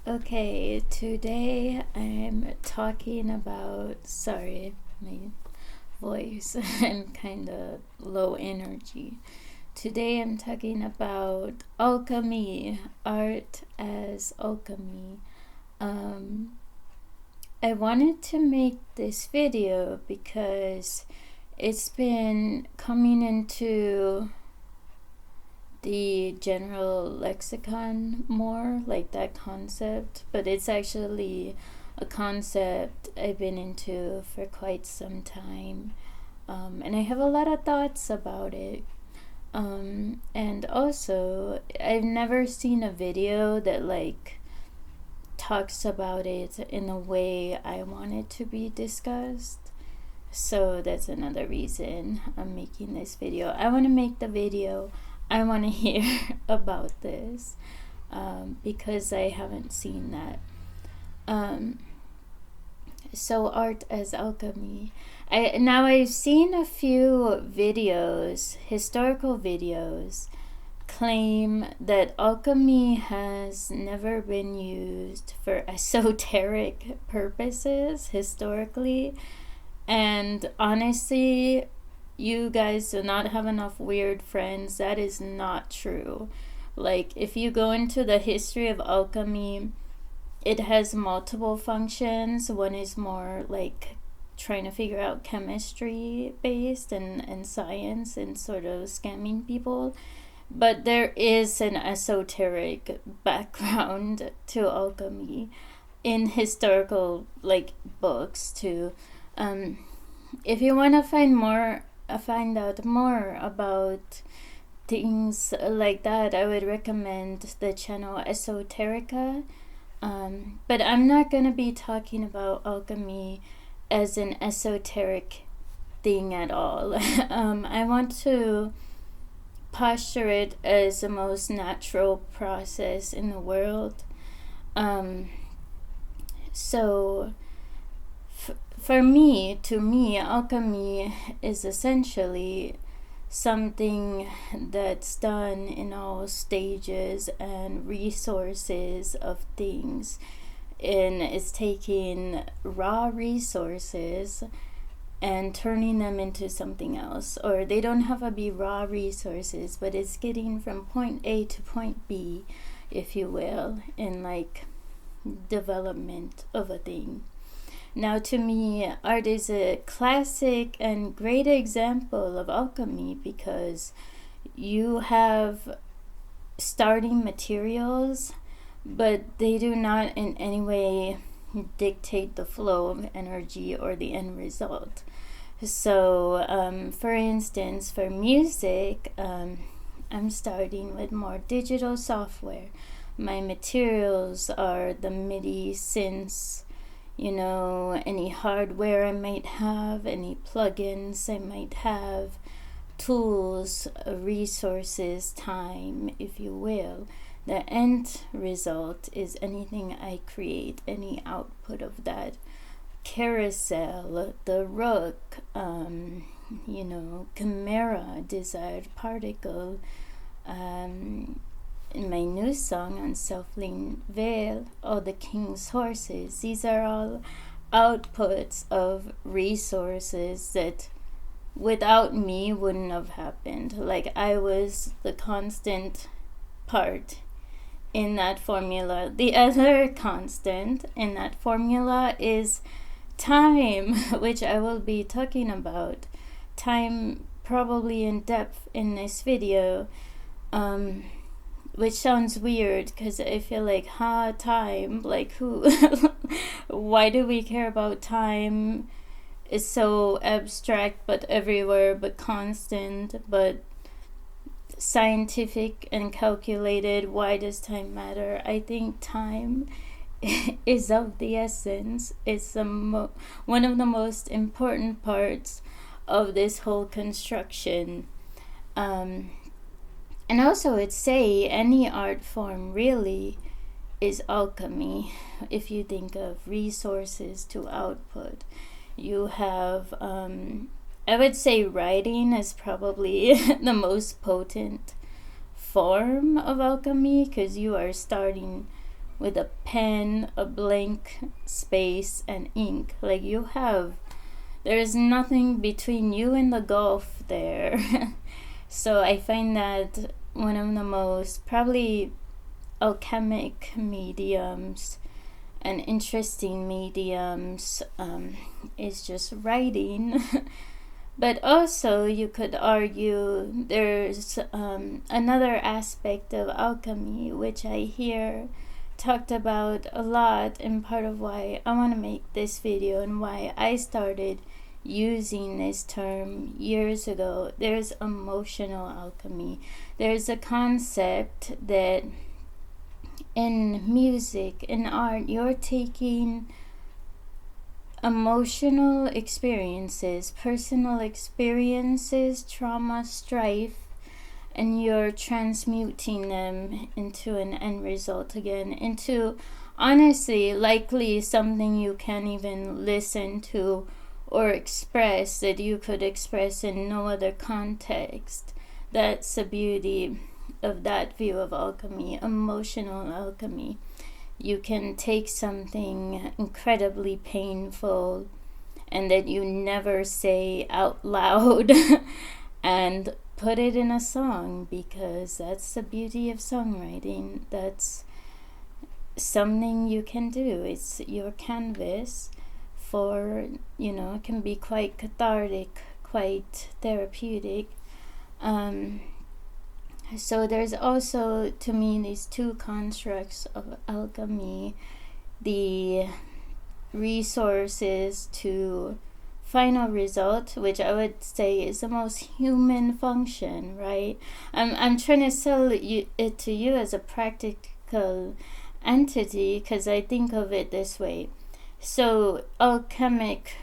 Okay, today I'm talking about. Sorry, my voice. I'm kind of low energy. Today I'm talking about alchemy, art as alchemy. Um, I wanted to make this video because it's been coming into the general lexicon more, like that concept, but it's actually a concept I've been into for quite some time. And I have a lot of thoughts about it. And also, I've never seen a video that like talks about it in a way I want it to be discussed. So that's another reason I'm making this video. I want to make the video. I want to hear about this because I haven't seen that. So art as alchemy. I've seen a few videos, historical videos, claim that alchemy has never been used for esoteric purposes historically. And honestly, you guys do not have enough weird friends. That is not true. Like, if you go into the history of alchemy, it has multiple functions. One is more like trying to figure out chemistry based and science and sort of scamming people. But there is an esoteric background to alchemy in historical like books too. If you want to find out more about things like that, I would recommend the channel Esoterica. But I'm not going to be talking about alchemy as an esoteric thing at all. I want to posture it as the most natural process in the world. So, for me, to me, alchemy is essentially something that's done in all stages and resources of things, and it's taking raw resources and turning them into something else. Or they don't have to be raw resources, but it's getting from point A to point B, if you will, in like development of a thing. Now, to me, art is a classic and great example of alchemy because you have starting materials, but they do not in any way dictate the flow of energy or the end result. So, for instance, for music, I'm starting with more digital software. My materials are the MIDI synths, any hardware I might have, any plugins I might have, tools, resources, time, if you will. The end result is anything I create, any output of that. Carousel, the rook, chimera, desired particle, in my new song on Self-Lean Veil, all the king's horses. These are all outputs of resources that without me wouldn't have happened. Like, I was the constant part in that formula. The other constant in that formula is time, which I will be talking about. Time probably in depth in this video. Which sounds weird because I feel like, time, like who? Why do we care about time? It's so abstract but everywhere but constant but scientific and calculated. Why does time matter? I think time is of the essence. It's one of the most important parts of this whole construction. And also, it's say any art form really is alchemy. If you think of resources to output, you have, I would say writing is probably the most potent form of alchemy because you are starting with a pen, a blank space, and ink. Like there is nothing between you and the gulf there. So I find that one of the most probably alchemic mediums and interesting mediums is just writing. But also you could argue there's another aspect of alchemy which I hear talked about a lot, and part of why I want to make this video and why I started using this term years ago. There's emotional alchemy. There's a concept that in music, in art, you're taking emotional experiences, personal experiences, trauma, strife, and you're transmuting them into an end result again, into honestly likely something you can't even listen to or express, that you could express in no other context. That's the beauty of that view of alchemy, emotional alchemy. You can take something incredibly painful and that you never say out loud and put it in a song, because that's the beauty of songwriting. That's something you can do. It's your canvas for, it can be quite cathartic, quite therapeutic. So there's also, to me, these two constructs of alchemy: the resources to final result, which I would say is the most human function, right? I'm trying to sell it to you as a practical entity, because I think of it this way. So alchemic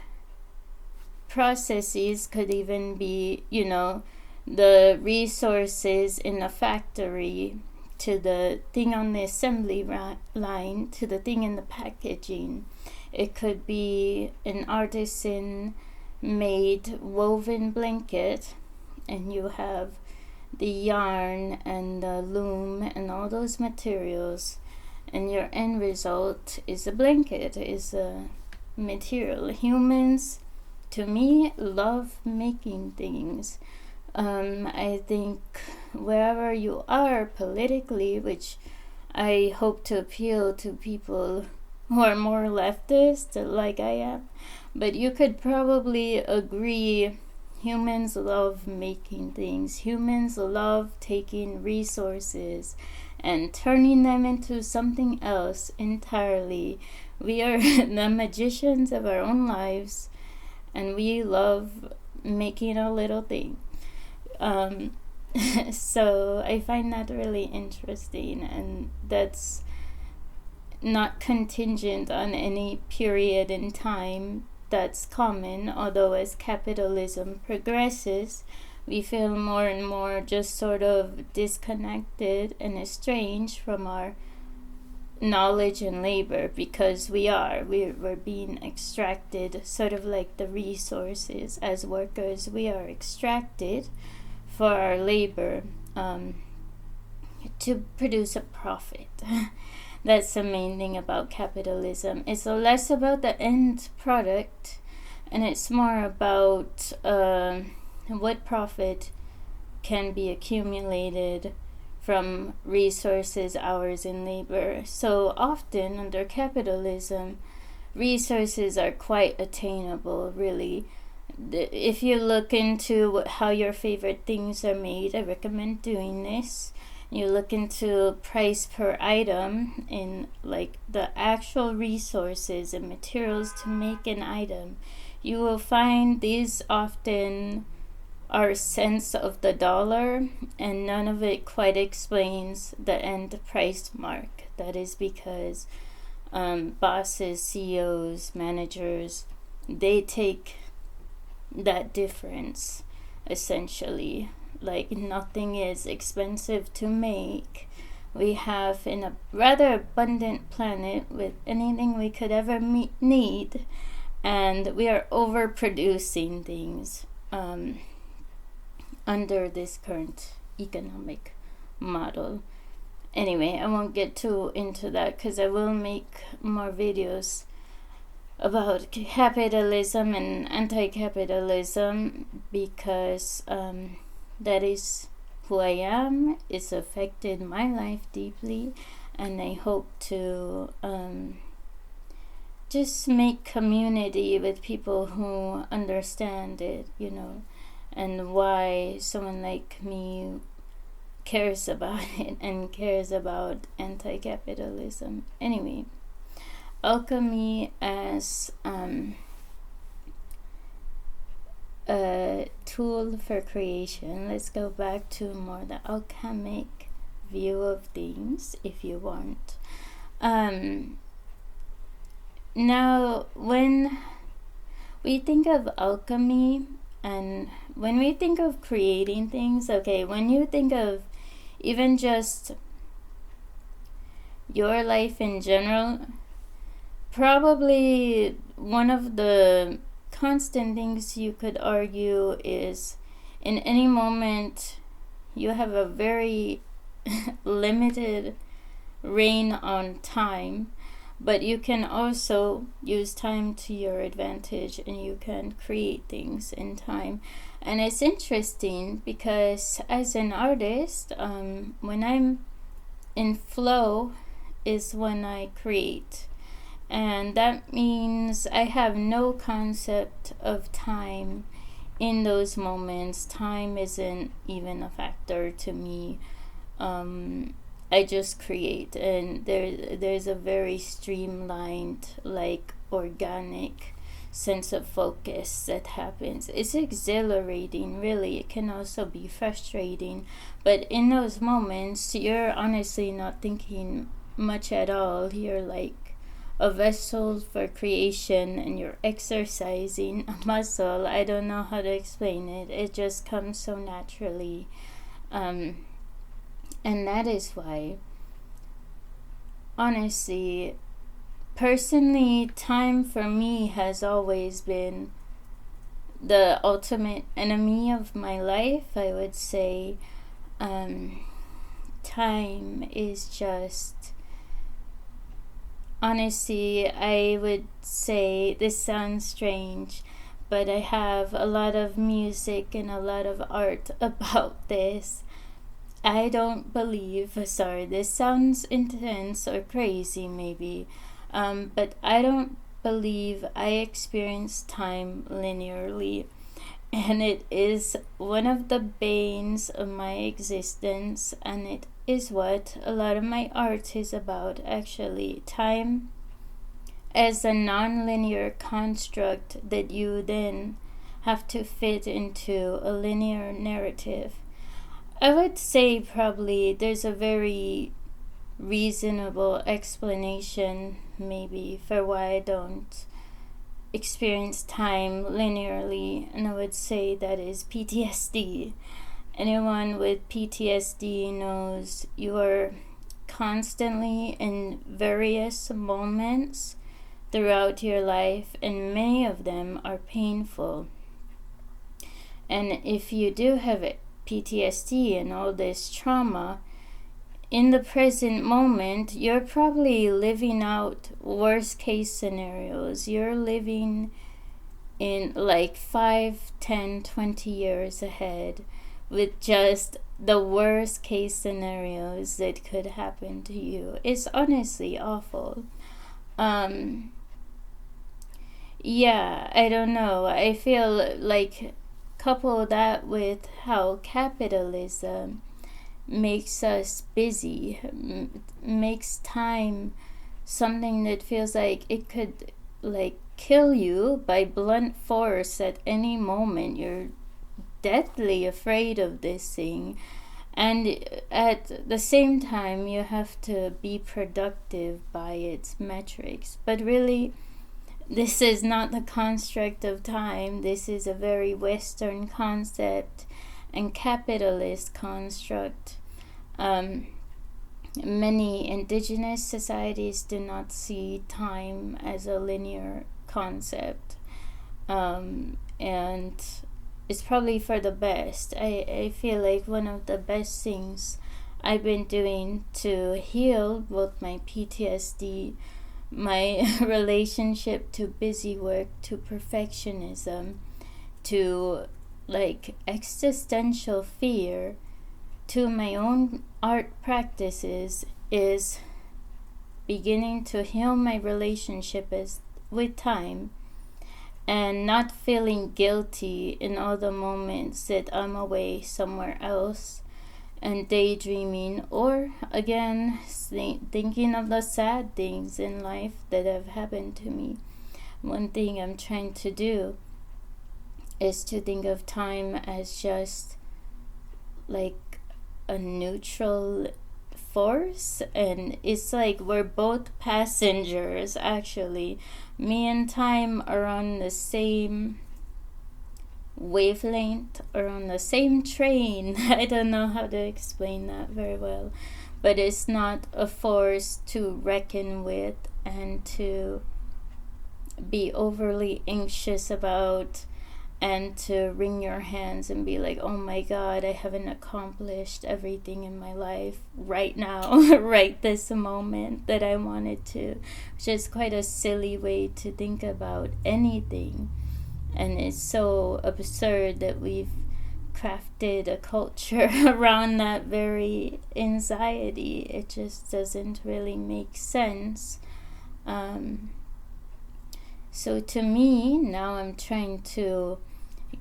processes could even be, the resources in a factory to the thing on the assembly line to the thing in the packaging. It could be an artisan made woven blanket, and you have the yarn and the loom and all those materials, and your end result is a blanket, is a material. Humans, to me, love making things. I think wherever you are politically, which I hope to appeal to people who are more leftist like I am, but you could probably agree humans love making things. Humans love taking resources and turning them into something else entirely. We are the magicians of our own lives, and we love making a little thing. So I find that really interesting, and that's not contingent on any period in time. That's common, although as capitalism progresses, we feel more and more just sort of disconnected and estranged from our knowledge and labor, because we're being extracted, sort of like the resources. As workers, we are extracted for our labor to produce a profit. That's the main thing about capitalism. It's less about the end product, and it's more about what profit can be accumulated from resources, hours, and labor. So often under capitalism, resources are quite attainable, really. If you look into how your favorite things are made, I recommend doing this. You look into price per item in like the actual resources and materials to make an item. You will find these often are cents of the dollar, and none of it quite explains the end price mark. That is because bosses, CEOs, managers, they take that difference essentially. Like, nothing is expensive to make. We have in a rather abundant planet with anything we could ever need, and we are overproducing things under this current economic model. Anyway, I won't get too into that because I will make more videos about capitalism and anti-capitalism, because that is who I am. It's affected my life deeply, and I hope to just make community with people who understand it, and why someone like me cares about it and cares about anti-capitalism. Anyway, alchemy as a tool for creation. Let's go back to more the alchemic view of things, if you want. Now, when we think of alchemy and when we think of creating things, okay, when you think of even just your life in general, probably one of the constant things you could argue is in any moment you have a very limited reign on time, but you can also use time to your advantage and you can create things in time. And it's interesting because as an artist, when I'm in flow is when I create. And that means I have no concept of time in those moments. Time isn't even a factor to me. I just create, and there's a very streamlined, like organic sense of focus that happens. It's exhilarating, really. It can also be frustrating, but in those moments you're honestly not thinking much at all. You're like a vessel for creation, and you're exercising a muscle. I don't know how to explain it. It just comes so naturally. And that is why, honestly, personally, time for me has always been the ultimate enemy of my life. I would say time is just, honestly, I would say, this sounds strange, but I have a lot of music and a lot of art about this. I don't believe, sorry, this sounds intense or crazy maybe, but I don't believe I experience time linearly, and it is one of the banes of my existence, and it is what a lot of my art is about, actually. Time as a non-linear construct that you then have to fit into a linear narrative. I would say probably there's a very reasonable explanation maybe for why I don't experience time linearly, and I would say that is PTSD. Anyone with PTSD knows you are constantly in various moments throughout your life, and many of them are painful. And if you do have PTSD and all this trauma, in the present moment, you're probably living out worst case scenarios. You're living in like 5, 10, 20 years ahead with just the worst case scenarios that could happen to you. It's honestly awful. Yeah, I don't know. I feel like couple that with how capitalism makes us busy, makes time something that feels like it could like kill you by blunt force at any moment. You're deathly afraid of this thing, and at the same time you have to be productive by its metrics. But really, this is not the construct of time. This is a very Western concept and capitalist construct. Many indigenous societies do not see time as a linear concept. And it's probably for the best. I feel like one of the best things I've been doing to heal both my PTSD, my relationship to busy work, to perfectionism, to like existential fear, to my own art practices, is beginning to heal my relationship with time, and not feeling guilty in all the moments that I'm away somewhere else and daydreaming, or again thinking of the sad things in life that have happened to me. One thing I'm trying to do is to think of time as just like a neutral force, and it's like we're both passengers. Actually, me and time are on the same wavelength, or on the same train. I don't know how to explain that very well, but it's not a force to reckon with and to be overly anxious about, and to wring your hands and be like, oh my god, I haven't accomplished everything in my life right now, right this moment that I wanted to, which is quite a silly way to think about anything. And it's so absurd that we've crafted a culture around that very anxiety. It just doesn't really make sense. So to me, now I'm trying to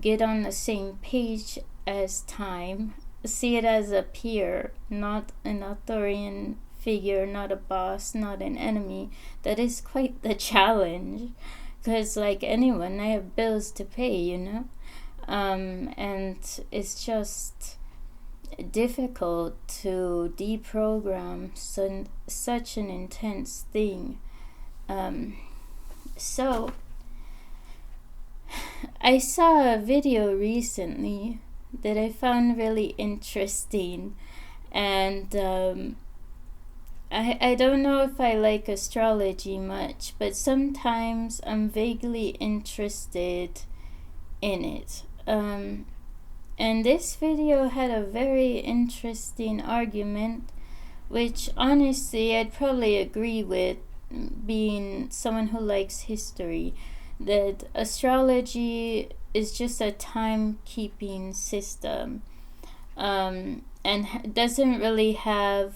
get on the same page as time, see it as a peer, not an authoritarian figure, not a boss, not an enemy. That is quite the challenge, because like anyone, I have bills to pay, and it's just difficult to deprogram such an intense thing. So I saw a video recently that I found really interesting, and I don't know if I like astrology much, but sometimes I'm vaguely interested in it. And this video had a very interesting argument, which honestly I'd probably agree with, being someone who likes history, that astrology is just a timekeeping system, and doesn't really have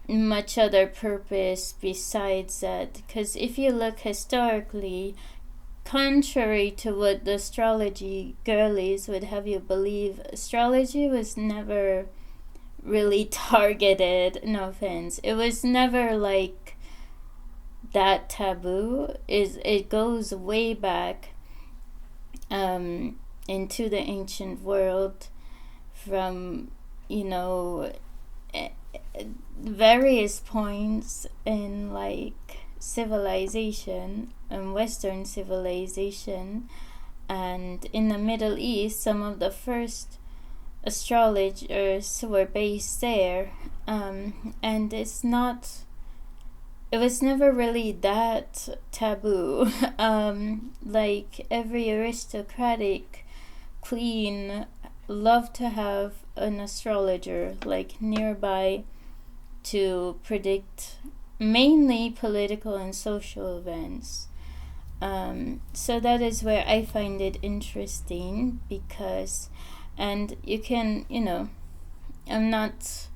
much other purpose besides that. Because if you look historically, contrary to what the astrology girlies would have you believe, astrology was never really targeted. No offense, it was never like that taboo. It goes way back into the ancient world, from various points in like civilization and Western civilization, and in the Middle East some of the first astrologers were based there, and it was never really that taboo. Like every aristocratic queen loved to have an astrologer like nearby to predict mainly political and social events. So that is where I find it interesting, because, and you can, I'm not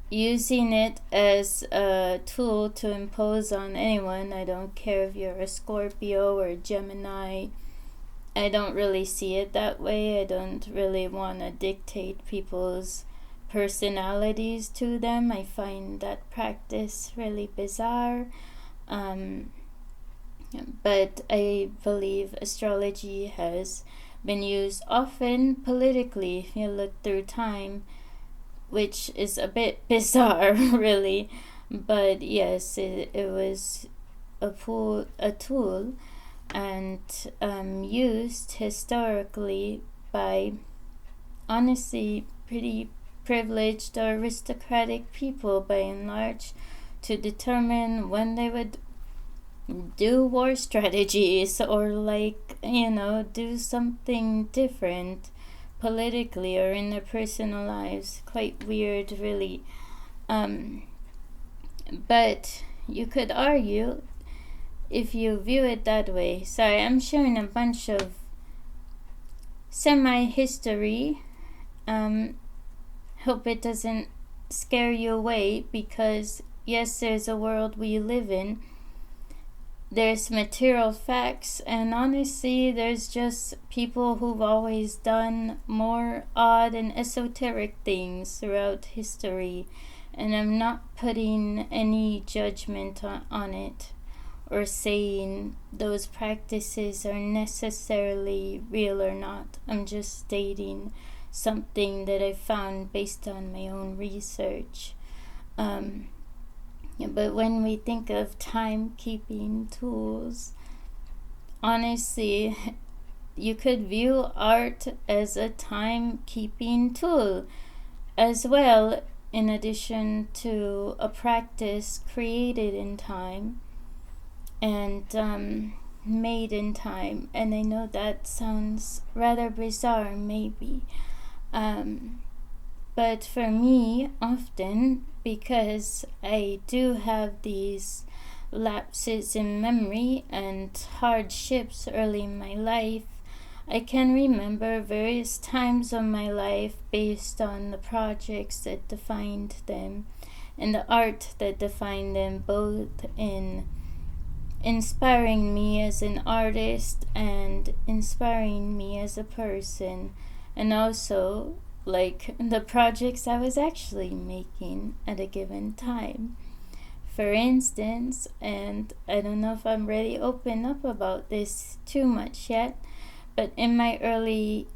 using it as a tool to impose on anyone. I don't care if you're a Scorpio or a Gemini. I don't really see it that way. I don't really want to dictate people's personalities to them. I find that practice really bizarre. But I believe astrology has been used often politically, if you look through time, which is a bit bizarre, really. But yes, it was a tool, and used historically by honestly pretty privileged or aristocratic people by and large, to determine when they would do war strategies, or do something different politically or in their personal lives. Quite weird, really. But you could argue, if you view it that way. Sorry, I'm sharing a bunch of semi-history. Hope it doesn't scare you away, because yes, there's a world we live in. There's material facts, and honestly, there's just people who've always done more odd and esoteric things throughout history, and I'm not putting any judgment on it or saying those practices are necessarily real or not. I'm just stating something that I found based on my own research. But when we think of timekeeping tools, honestly, you could view art as a timekeeping tool as well, in addition to a practice created in time and made in time. And I know that sounds rather bizarre, maybe. But for me, often, because I do have these lapses in memory and hardships early in my life, I can remember various times of my life based on the projects that defined them and the art that defined them, both in inspiring me as an artist and inspiring me as a person, and also like the projects I was actually making at a given time. For instance, and I don't know if I'm ready to open up about this too much yet, but in my early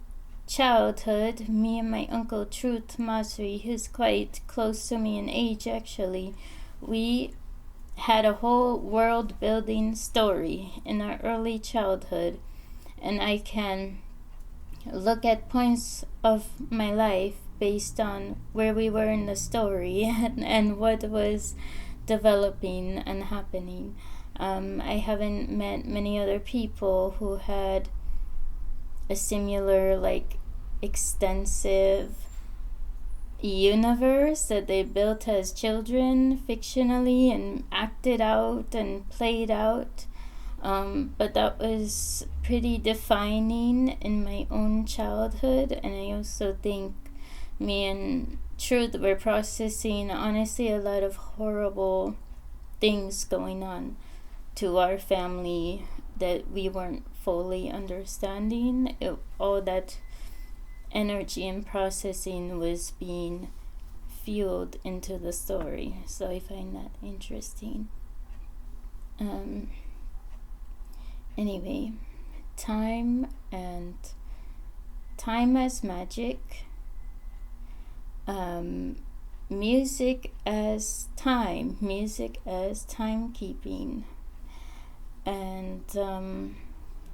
childhood, me and my uncle Truth Masri, who's quite close to me in age actually, we had a whole world building story in our early childhood, and I can look at points of my life based on where we were in the story and what was developing and happening. I haven't met many other people who had a similar, like, extensive universe that they built as children fictionally and acted out and played out. But that was pretty defining in my own childhood, and I also think me and Truth were processing, honestly, a lot of horrible things going on to our family that we weren't fully understanding. All that energy and processing was being fueled into the story, so I find that interesting. Anyway, time as magic, music as timekeeping, and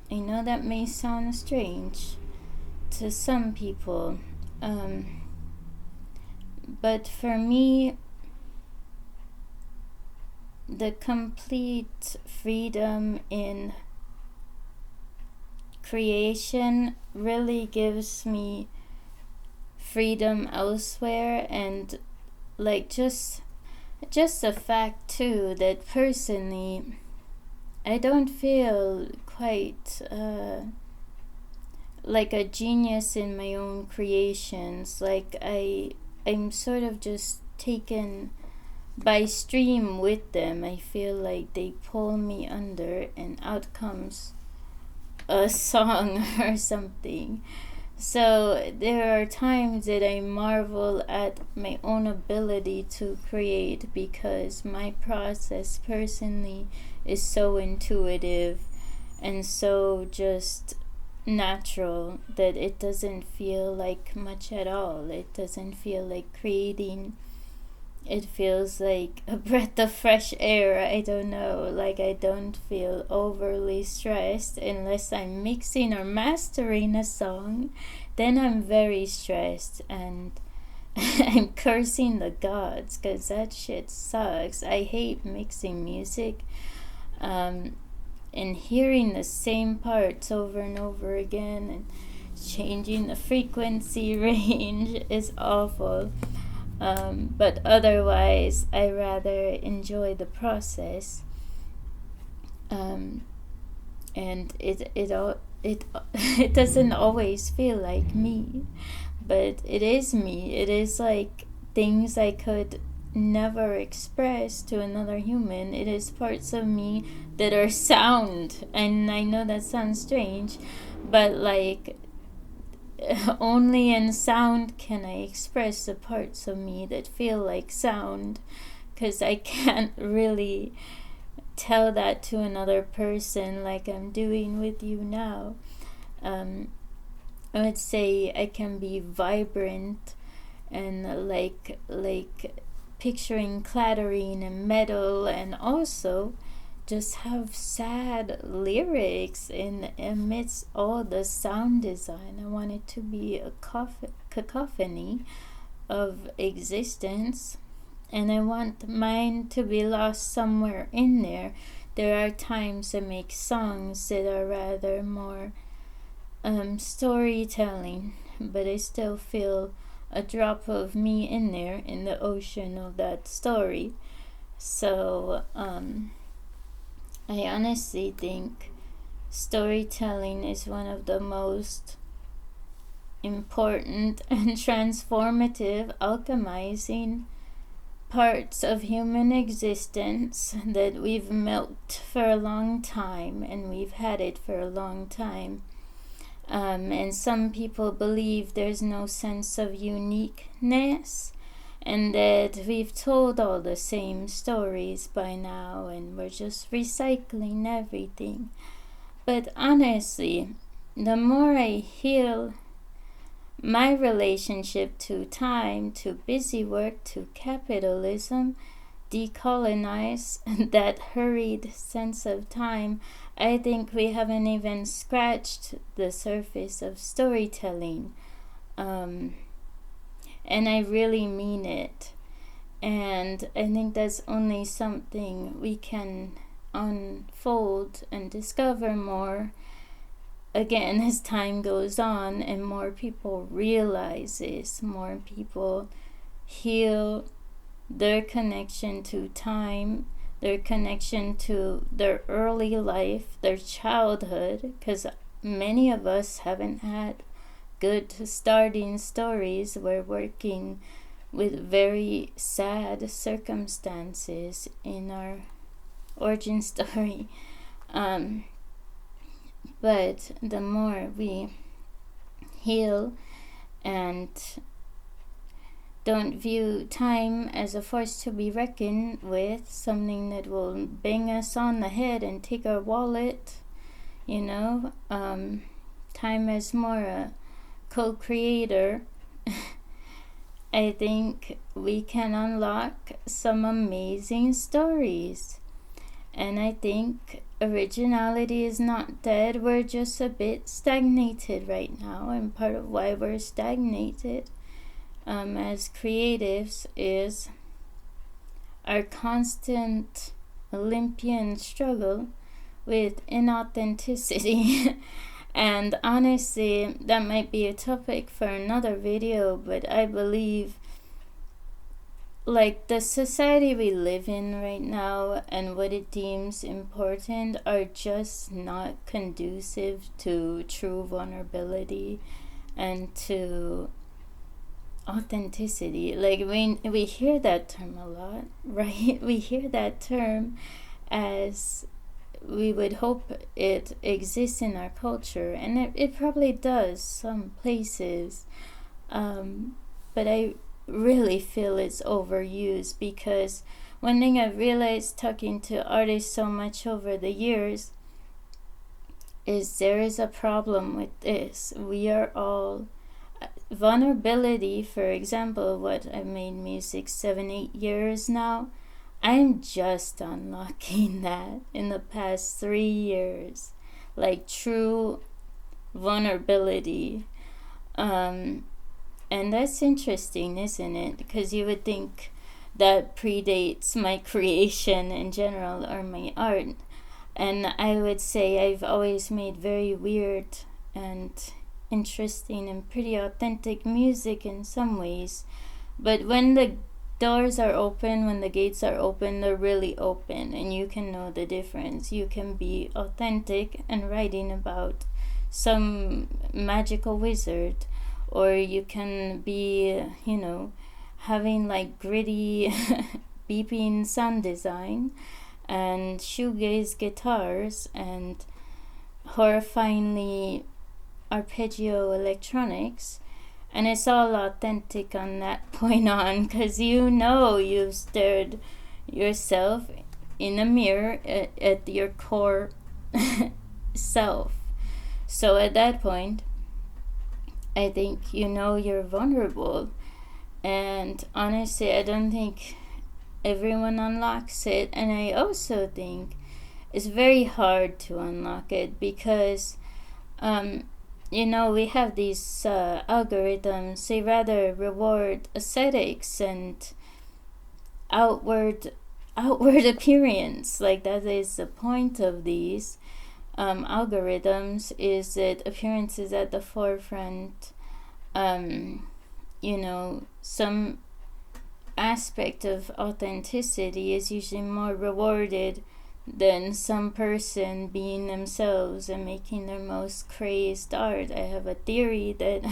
I know that may sound strange to some people, but for me, the complete freedom in creation really gives me freedom elsewhere, and like just the fact too that personally I don't feel quite like a genius in my own creations. Like I'm sort of just taken by stream with them. I feel like they pull me under and out comes a song or something. So there are times that I marvel at my own ability to create, because my process personally is so intuitive and so just natural that it doesn't feel like much at all. It doesn't feel like creating. It feels like a breath of fresh air. I don't know. Like, I don't feel overly stressed unless I'm mixing or mastering a song. Then I'm very stressed and I'm cursing the gods because that shit sucks. I hate mixing music and hearing the same parts over and over again and changing the frequency range is awful. But otherwise, I rather enjoy the process. And it doesn't always feel like me, but it is me. It is like things I could never express to another human. It is parts of me that are sound, and I know that sounds strange, but like only in sound can I express the parts of me that feel like sound, because I can't really tell that to another person like I'm doing with you now. I would say I can be vibrant and like picturing clattering and metal, and also just have sad lyrics in amidst all the sound design. I want it to be a cacophony of existence, and I want mine to be lost somewhere in there. There are times I make songs that are rather more storytelling, but I still feel a drop of me in there in the ocean of that story. So I honestly think storytelling is one of the most important and transformative, alchemizing parts of human existence that we've milked for a long time, and we've had it for a long time. And some people believe there's no sense of uniqueness, and that we've told all the same stories by now and we're just recycling everything. But honestly, the more I heal my relationship to time, to busy work, to capitalism, decolonize that hurried sense of time, I think we haven't even scratched the surface of storytelling. And I really mean it. And I think that's only something we can unfold and discover more again as time goes on, and more people realize this, more people heal their connection to time, their connection to their early life, their childhood, because many of us haven't had good starting stories. We're working with very sad circumstances in our origin story. But the more we heal and don't view time as a force to be reckoned with, something that will bang us on the head and take our wallet, time as more a co-creator, I think we can unlock some amazing stories. And I think originality is not dead. We're just a bit stagnated right now, and part of why we're stagnated as creatives is our constant Olympian struggle with inauthenticity. And honestly, that might be a topic for another video, but I believe like the society we live in right now and what it deems important are just not conducive to true vulnerability and to authenticity. Like we hear that term a lot, right? We hear that term as we would hope it exists in our culture, and it probably does some places, but I really feel it's overused, because one thing I've realized talking to artists so much over the years is there is a problem with this. We are all vulnerability, for example, what I've made music 7-8 years now, I'm just unlocking that in the past 3 years, like true vulnerability. And that's interesting, isn't it? Because you would think that predates my creation in general or my art. And I would say I've always made very weird and interesting and pretty authentic music in some ways. But when the doors are open, when the gates are open, they're really open, and you can know the difference. You can be authentic and writing about some magical wizard, or you can be, having like gritty beeping sound design and shoegaze guitars and horrifyingly arpeggio electronics, and it's all authentic on that point on, because you've stared yourself in a mirror at your core self. So at that point, I think you're vulnerable. And honestly, I don't think everyone unlocks it. And I also think it's very hard to unlock it because, we have these algorithms. They rather reward aesthetics and outward appearance. Like, that is the point of these algorithms, is that appearance is at the forefront. Some aspect of authenticity is usually more rewarded than some person being themselves and making their most crazed art. I have a theory that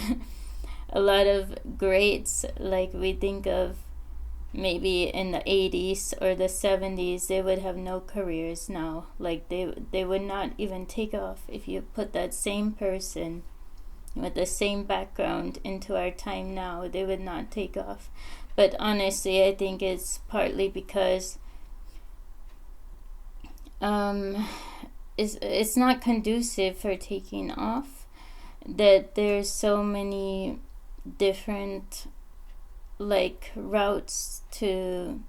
a lot of greats, like we think of maybe in the 80s or the 70s, they would have no careers now. Like they would not even take off if you put that same person with the same background into our time now. They would not take off. But honestly, I think it's partly because it's not conducive for taking off, that there's so many different routes to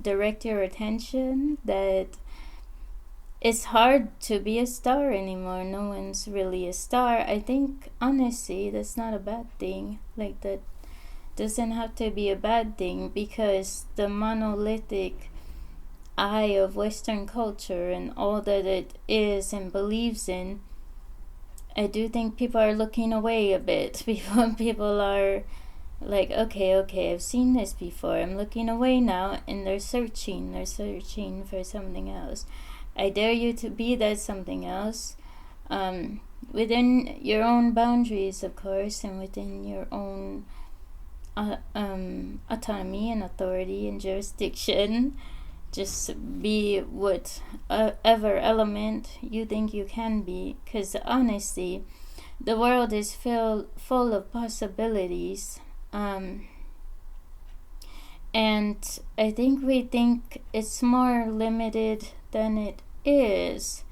direct your attention that it's hard to be a star anymore. No one's really a star. I think honestly that's not a bad thing. Like, that doesn't have to be a bad thing, because the monolithic eye of Western culture and all that it is and believes in, I do think people are looking away a bit. People are like, okay, I've seen this before, I'm looking away now, and they're searching for something else. I dare you to be that something else, within your own boundaries, of course, and within your own autonomy and authority and jurisdiction. Just be whatever element you think you can be, because honestly, the world is full of possibilities. And I think we think it's more limited than it is.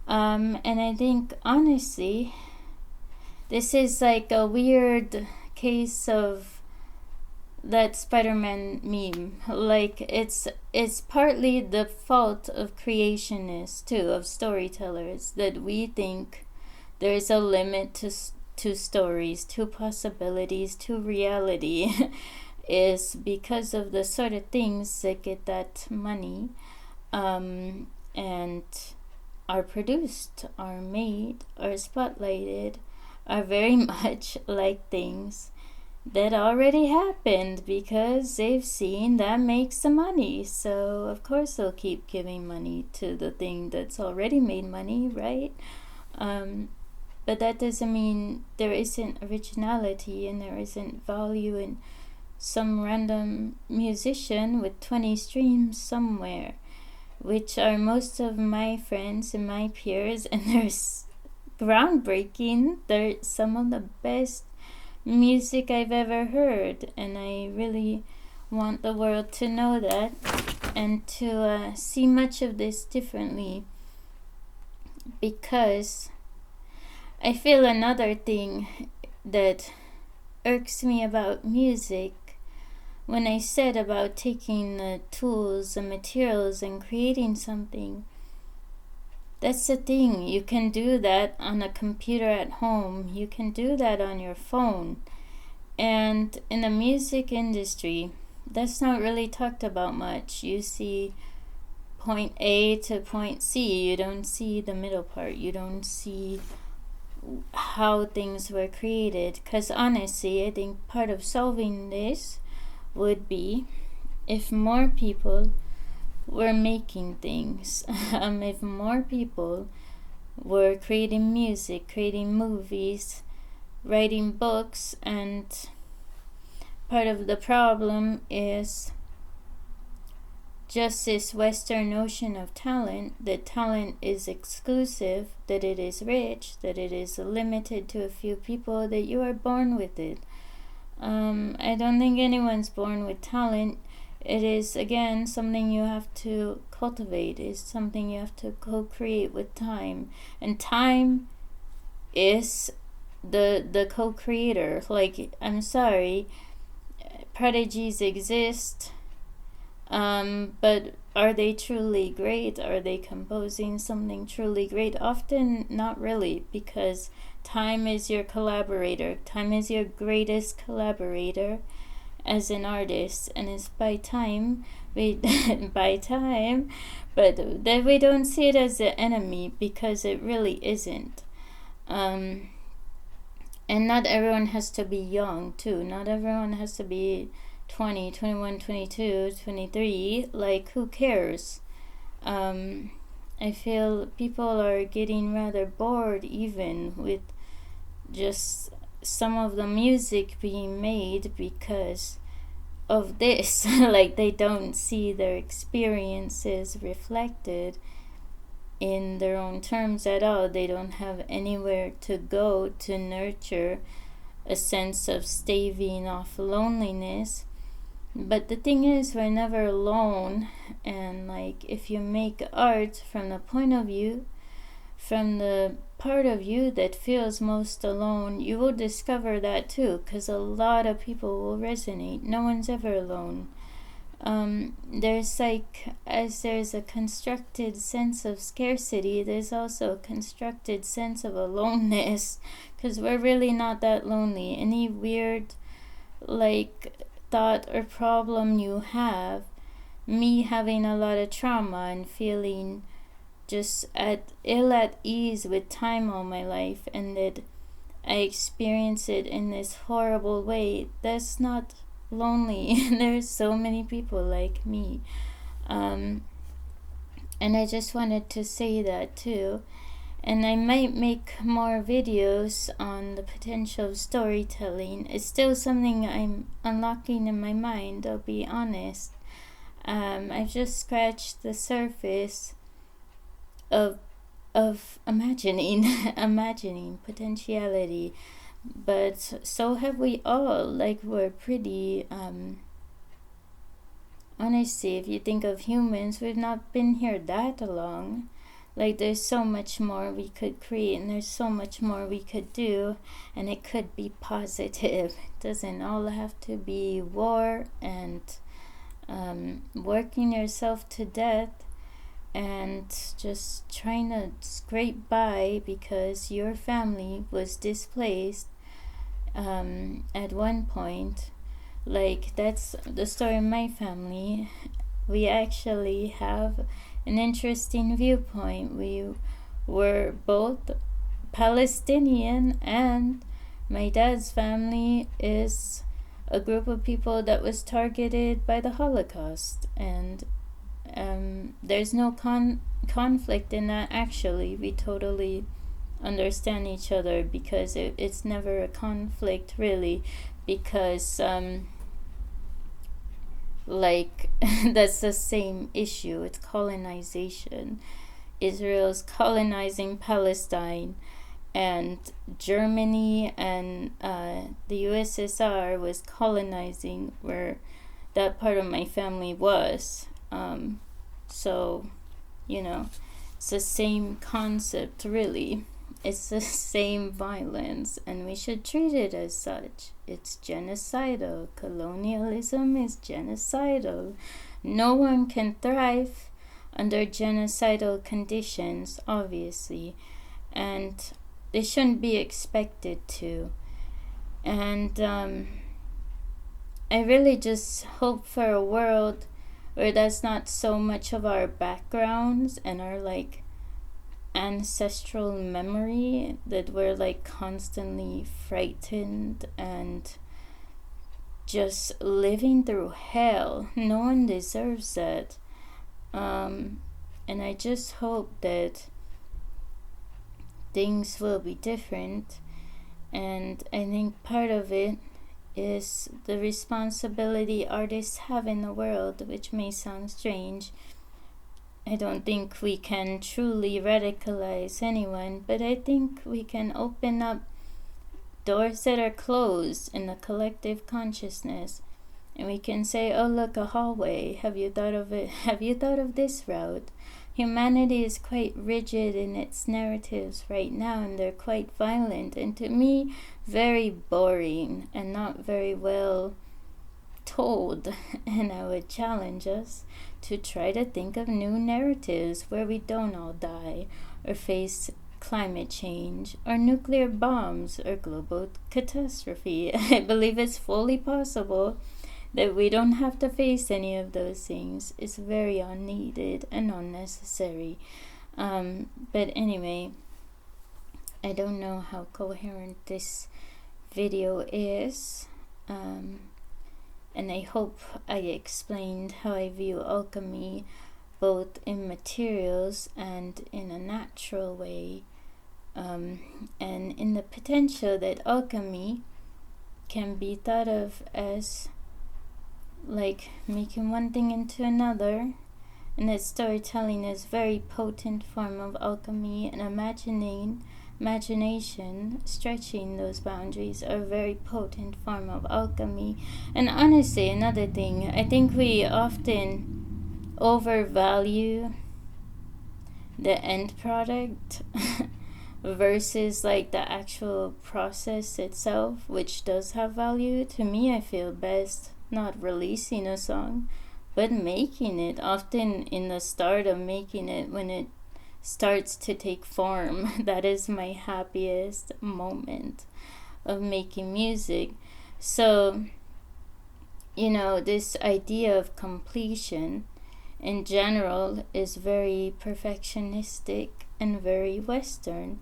And I think honestly, this is like a weird case of that Spider-Man meme. Like, it's partly the fault of creationists too, of storytellers, that we think there's a limit to stories, to possibilities, to reality, is because of the sort of things that get that money, and are produced, are made, are spotlighted, are very much like things that already happened, because they've seen that makes the money. So of course they'll keep giving money to the thing that's already made money, right? But that doesn't mean there isn't originality and there isn't value in some random musician with 20 streams somewhere, which are most of my friends and my peers, and they're groundbreaking. They're some of the best music I've ever heard, and I really want the world to know that, and to see much of this differently, because I feel another thing that irks me about music, when I said about taking the tools and materials and creating something, that's the thing. You can do that on a computer at home. You can do that on your phone. And in the music industry, that's not really talked about much. You see point A to point C. You don't see the middle part. You don't see how things were created. Because honestly, I think part of solving this would be if more people were making things, if more people were creating music, creating movies, writing books. And part of the problem is just this Western notion of talent, that talent is exclusive, that it is rich, that it is limited to a few people, that you are born with it. I don't think anyone's born with talent. It is, again, something you have to cultivate. It's something you have to co-create with time. And time is the co-creator. Like, I'm sorry, prodigies exist, but are they truly great? Are they composing something truly great? Often not really, because time is your collaborator. Time is your greatest collaborator as an artist, and it's by time by time, but that we don't see it as the enemy, because it really isn't. And not everyone has to be young too. Not everyone has to be 20, 21, 22, 23. Like, who cares? I feel people are getting rather bored even with just some of the music being made because of this. Like, they don't see their experiences reflected in their own terms at all. They don't have anywhere to go to nurture a sense of staving off loneliness. But the thing is, we're never alone. And like, if you make art from the point of view, from the part of you that feels most alone, you will discover that too, because a lot of people will resonate. No one's ever alone. There's like, as there's a constructed sense of scarcity, there's also a constructed sense of aloneness, because we're really not that lonely. Any weird like thought or problem you have, me having a lot of trauma and feeling just ill at ease with time all my life, and that I experience it in this horrible way, that's not lonely. There's so many people like me. And I just wanted to say that too. And I might make more videos on the potential of storytelling. It's still something I'm unlocking in my mind, I'll be honest. I've just scratched the surface of imagining imagining potentiality, but so have we all. Like, we're pretty honestly, if you think of humans, we've not been here that long. Like, there's so much more we could create, and there's so much more we could do, and it could be positive. It doesn't all have to be war and working yourself to death and just trying to scrape by because your family was displaced at one point. Like, that's the story of my family. We actually have an interesting viewpoint. We were both Palestinian, and my dad's family is a group of people that was targeted by the Holocaust, and there's no conflict in that. Actually, we totally understand each other, because it's never a conflict really, because like that's the same issue. It's colonization. Israel's colonizing Palestine, and Germany and the USSR was colonizing where that part of my family was. So, it's the same concept really. It's the same violence, and we should treat it as such. It's genocidal. Colonialism is genocidal. No one can thrive under genocidal conditions, obviously, and they shouldn't be expected to. And I really just hope for a world where that's not so much of our backgrounds and our like ancestral memory that we're like constantly frightened and just living through hell. No one deserves that. And I just hope that things will be different. And I think part of it is the responsibility artists have in the world, which may sound strange. I don't think we can truly radicalize anyone, but I think we can open up doors that are closed in the collective consciousness. And we can say, oh, look, a hallway. Have you thought of it? Have you thought of this route? Humanity is quite rigid in its narratives right now, and they're quite violent, and to me, very boring and not very well told. And I would challenge us to try to think of new narratives where we don't all die or face climate change or nuclear bombs or global catastrophe. I believe it's fully possible that we don't have to face any of those things. It's very unneeded and unnecessary. But anyway, I don't know how coherent this video is. And I hope I explained how I view alchemy both in materials and in a natural way. And in the potential that alchemy can be thought of as like making one thing into another, and that storytelling is very potent form of alchemy, and imagination, stretching those boundaries, are a very potent form of alchemy. And honestly, another thing, I think we often overvalue the end product versus like the actual process itself, which does have value. To me, I feel best not releasing a song, but making it. Often in the start of making it, when it starts to take form, that is my happiest moment of making music. So, this idea of completion in general is very perfectionistic and very Western.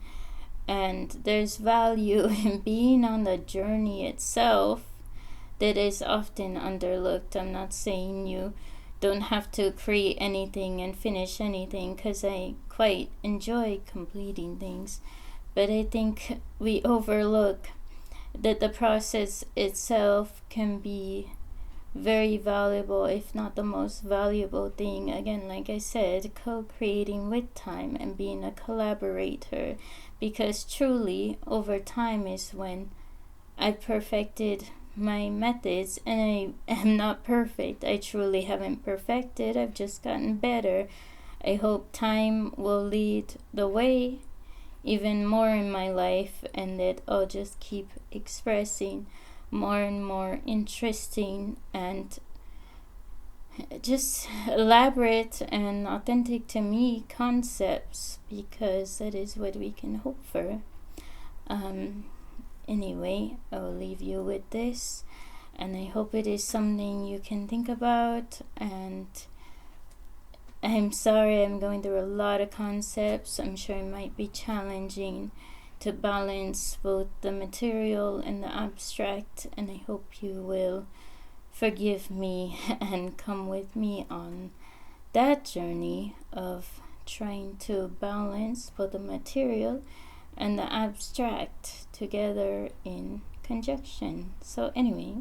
And there's value in being on the journey itself that is often underlooked. I'm not saying you don't have to create anything and finish anything, because I quite enjoy completing things. But I think we overlook that the process itself can be very valuable, if not the most valuable thing. Again, like I said, co-creating with time and being a collaborator, because truly over time is when I perfected my methods, and I am not perfect. I truly haven't perfected. I've just gotten better. I hope time will lead the way even more in my life, and that I'll just keep expressing more and more interesting and just elaborate and authentic to me concepts, because that is what we can hope for. Anyway, I will leave you with this, and I hope it is something you can think about. And I'm sorry I'm going through a lot of concepts. I'm sure it might be challenging to balance both the material and the abstract, and I hope you will forgive me and come with me on that journey of trying to balance both the material and the abstract together in conjunction. So anyway,